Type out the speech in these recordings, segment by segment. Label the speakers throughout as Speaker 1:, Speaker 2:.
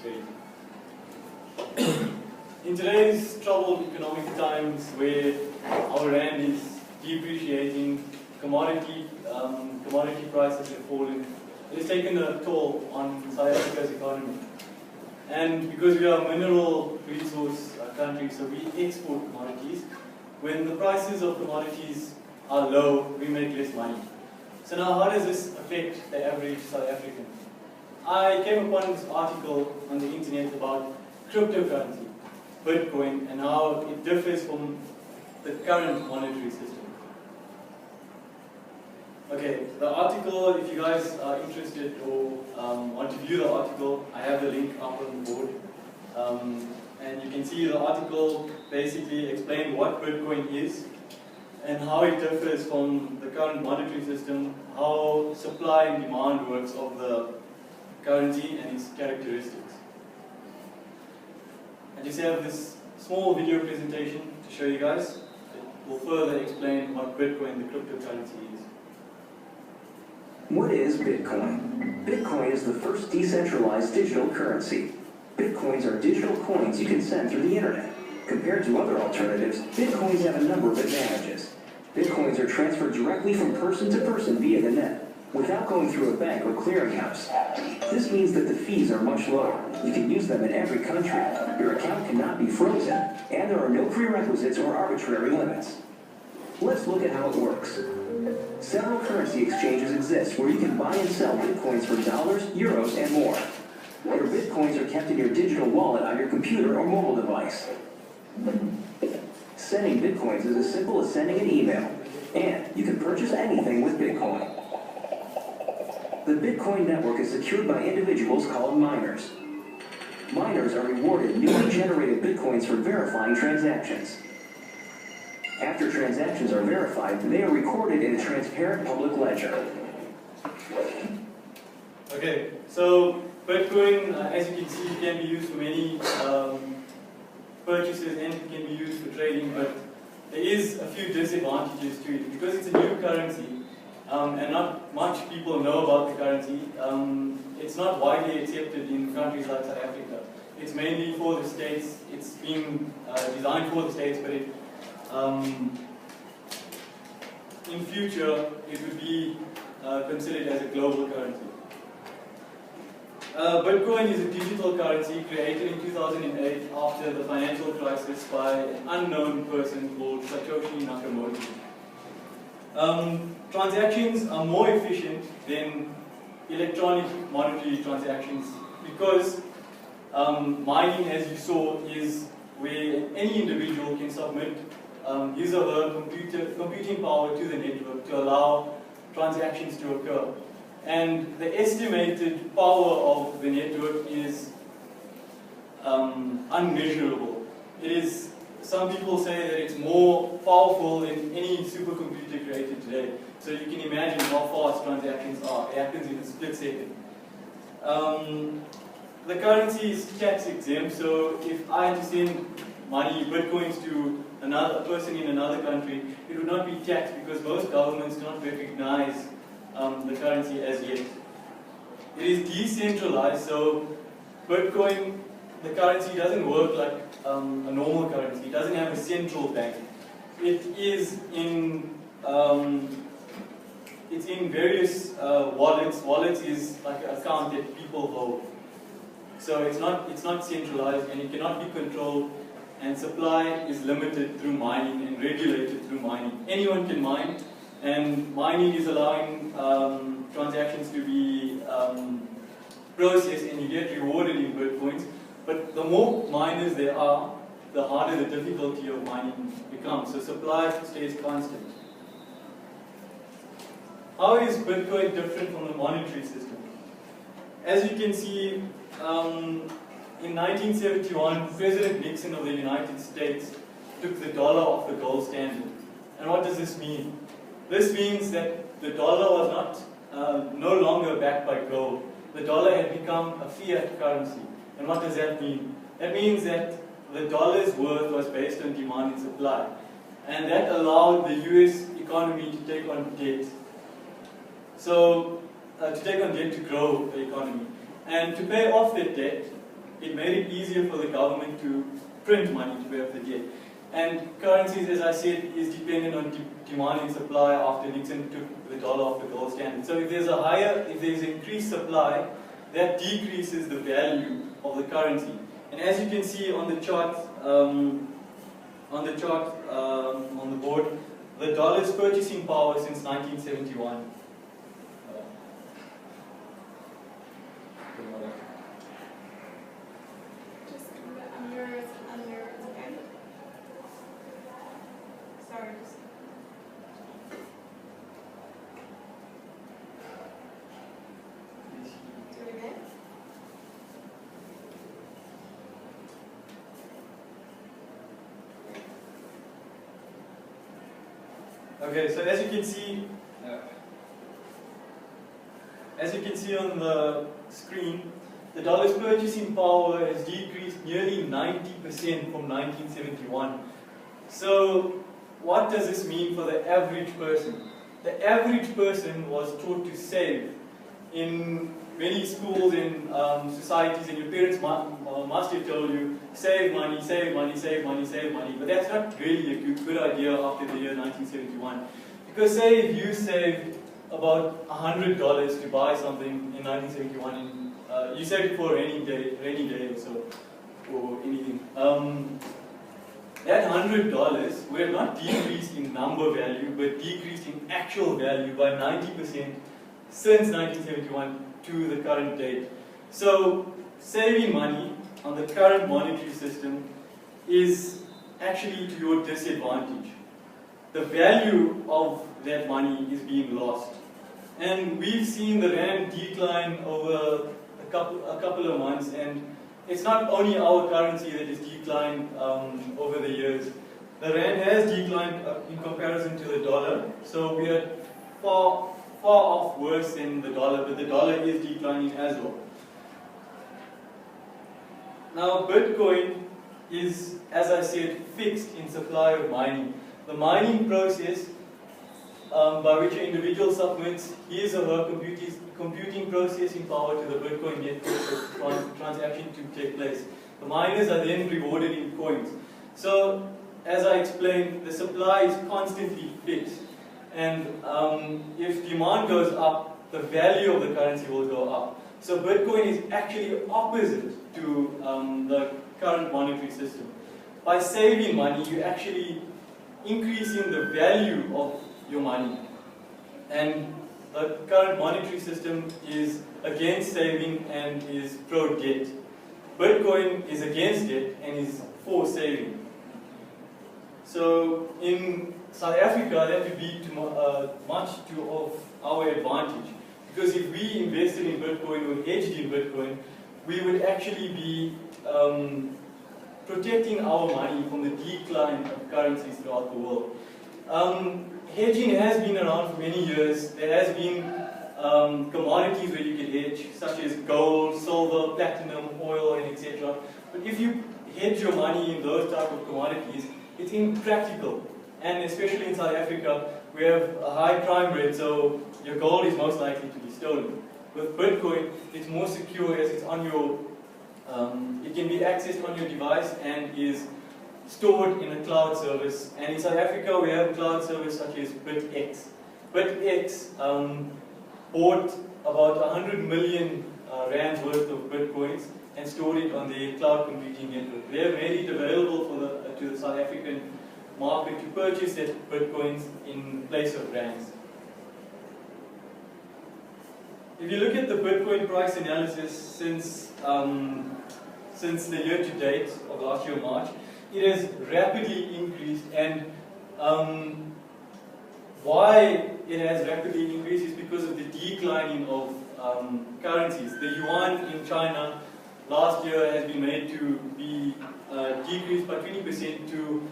Speaker 1: trade. In today's troubled economic times where our rand is depreciating, commodity prices have fallen, it has taken a toll on South Africa's economy. And because we are a mineral resource country, so we export commodities, when the prices of commodities are low, we make less money. So now how does this affect the average South African? I came upon this article on the internet about cryptocurrency, Bitcoin, and how it differs from the current monetary system. Okay, the article, if you guys are interested or want to view the article, I have the link up on the board. And you can see the article basically explains what Bitcoin is and how it differs from the current monetary system, how supply and demand works of the currency and its characteristics. I just have this small video presentation to show you guys. It will further explain what Bitcoin, the cryptocurrency, is.
Speaker 2: What is Bitcoin? Bitcoin is the first decentralized digital currency. Bitcoins are digital coins you can send through the internet. Compared to other alternatives, Bitcoins have a number of advantages. Bitcoins are transferred directly from person to person via the net, without going through a bank or clearinghouse. This means that the fees are much lower. You can use them in every country. Your account cannot be frozen, and there are no prerequisites or arbitrary limits. Let's look at how it works. Several currency exchanges exist where you can buy and sell Bitcoins for dollars, euros, and more. Your Bitcoins are kept in your digital wallet on your computer or mobile device. Sending Bitcoins is as simple as sending an email, and you can purchase anything with Bitcoin. The Bitcoin network is secured by individuals called miners. Miners are rewarded newly generated Bitcoins for verifying transactions. After transactions are verified, they are recorded in a transparent public ledger.
Speaker 1: Okay, so Bitcoin, as you can see, can be used for many purchases and it can be used for trading, but there is a few disadvantages to it. Because it's a new currency and not much people know about the currency, it's not widely accepted in countries like South Africa. It's mainly for the States. It's been designed for the States, but it, in future it would be considered as a global currency. Bitcoin is a digital currency created in 2008 after the financial crisis by an unknown person called Satoshi Nakamoto. Transactions are more efficient than electronic monetary transactions because mining, as you saw, is where any individual can submit his or her computing power to the network to allow transactions to occur. And the estimated power of the network is unmeasurable. It is, some people say that it's more powerful than any supercomputer created today. So you can imagine how fast transactions are. It happens in a split second. The currency is tax exempt, so if I had to send money, Bitcoins, to a person in another country, it would not be taxed because most governments do not recognize the currency as yet. It is decentralized, so Bitcoin, the currency, doesn't work like a normal currency. It doesn't have a central bank. It is in it's in various wallets. Wallets is like an account that people hold. So it's not centralized and it cannot be controlled. And supply is limited through mining and regulated through mining. Anyone can mine. And mining is allowing transactions to be processed and you get rewarded in Bitcoins. But the more miners there are, the harder the difficulty of mining becomes. So supply stays constant. How is Bitcoin different from the monetary system? As you can see, in 1971, President Nixon of the United States took the dollar off the gold standard. And what does this mean? This means that the dollar was no longer backed by gold. The dollar had become a fiat currency. And what does that mean? That means that the dollar's worth was based on demand and supply. And that allowed the US economy to take on debt. So, to take on debt to grow the economy. And to pay off that debt, it made it easier for the government to print money to pay off the debt. And currencies, as I said, is dependent on demand and supply after Nixon took the dollar off the gold standard. So if there's increased supply, that decreases the value of the currency. And as you can see on the chart, on the board, the dollar's purchasing power since 1971.
Speaker 3: Just on yours, okay? Sorry. Do it again.
Speaker 1: Okay, so as you can see on the screen, the dollar's purchasing power has decreased nearly 90% from 1971. So what does this mean for the average person? The average person was taught to save. In many schools and societies, and your parents must have told you, save money, save money, save money, save money. But that's not really a good idea after the year 1971. Because say if you saved about $100 to buy something in 1971, and you saved it for a rainy day or so, or anything, that $100 would have not decreased in number value, but decreased in actual value by 90% since 1971 to the current date. So saving money on the current monetary system is actually to your disadvantage. The value of that money is being lost. And we've seen the rand decline over a couple of months, and it's not only our currency that has declined over the years. The rand has declined in comparison to the dollar, so we are far off worse than the dollar, but the dollar is declining as well. Now, Bitcoin is, as I said, fixed in supply of mining. The mining process by which an individual submits his or her computing processing power to the Bitcoin network for transaction to take place. The miners are then rewarded in coins. So, as I explained, the supply is constantly fixed. And if demand goes up, the value of the currency will go up. So Bitcoin is actually opposite to the current monetary system. By saving money, you're actually increasing the value of your money. And the current monetary system is against saving and is pro-debt. Bitcoin is against debt and is for saving. So in South Africa, that would be much of our advantage. Because if we invested in Bitcoin or hedged in Bitcoin, we would actually be protecting our money from the decline of currencies throughout the world. Hedging has been around for many years. There has been commodities where you can hedge, such as gold, silver, platinum, oil, and etc. But if you hedge your money in those type of commodities, it's impractical. And especially in South Africa, we have a high crime rate, so your gold is most likely to be stolen. With Bitcoin, it's more secure as it's on your, it can be accessed on your device and is stored in a cloud service. And in South Africa, we have a cloud service such as BitX. BitX bought about 100 million rands worth of Bitcoins and stored it on their cloud computing network. They have made it available to the South African market to purchase that Bitcoins in place of rands. If you look at the Bitcoin price analysis since the year to date of last year March, it has rapidly increased, and why it has rapidly increased is because of the declining of currencies. The yuan in China last year has been made to be decreased by 20% to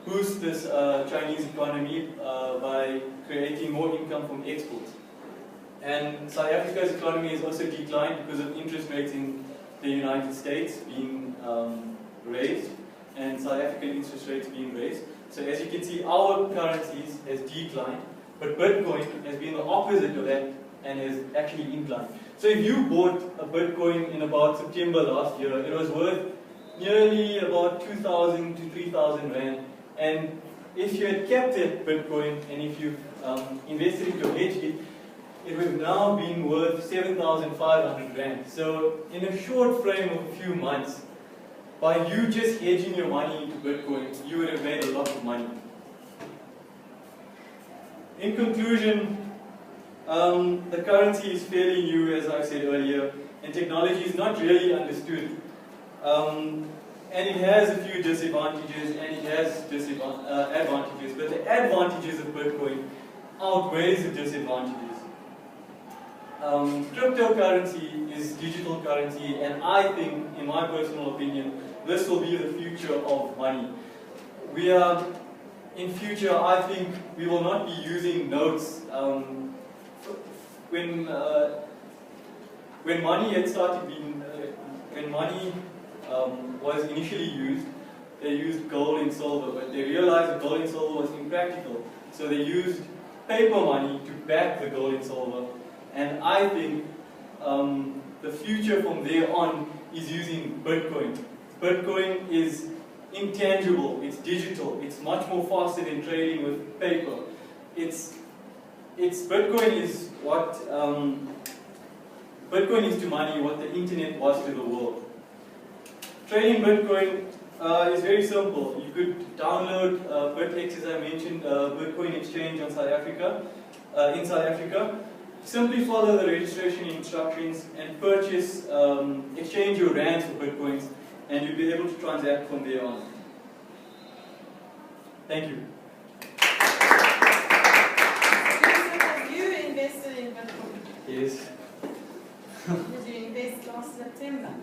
Speaker 1: boost this Chinese economy by creating more income from exports. And South Africa's economy has also declined because of interest rates in the United States being raised and South African interest rates being raised. So as you can see, our currencies has declined, but Bitcoin has been the opposite of that and has actually inclined. So if you bought a Bitcoin in about September last year, it was worth nearly about 2,000 to 3,000 Rand. And if you had kept that Bitcoin and if you invested it or hedged it, it would have now been worth 7,500 Rand. So in a short frame of a few months, by you just hedging your money into Bitcoin, you would have made a lot of money. In conclusion, the currency is fairly new, as I said earlier, and technology is not really understood. And it has a few disadvantages and it has advantages, but the advantages of Bitcoin outweighs the disadvantages. Cryptocurrency is digital currency, and I think, in my personal opinion, this will be the future of money. In future, I think we will not be using notes. When money had started being, when money was initially used, they used gold and silver, but they realized that gold and silver was impractical, so they used paper money to back the gold and silver. And I think the future from there on is using Bitcoin. Bitcoin is intangible, it's digital, it's much more faster than trading with paper. Bitcoin is what Bitcoin is to money what the internet was to the world. Trading Bitcoin is very simple. You could download BitX, as I mentioned, Bitcoin exchange on South Africa, in South Africa. Simply follow the registration instructions and purchase, exchange your rands for Bitcoins, and you'll be able to transact from there on. Thank you.
Speaker 3: Have you invested in Bitcoin?
Speaker 1: Yes.
Speaker 3: Did you invest last September?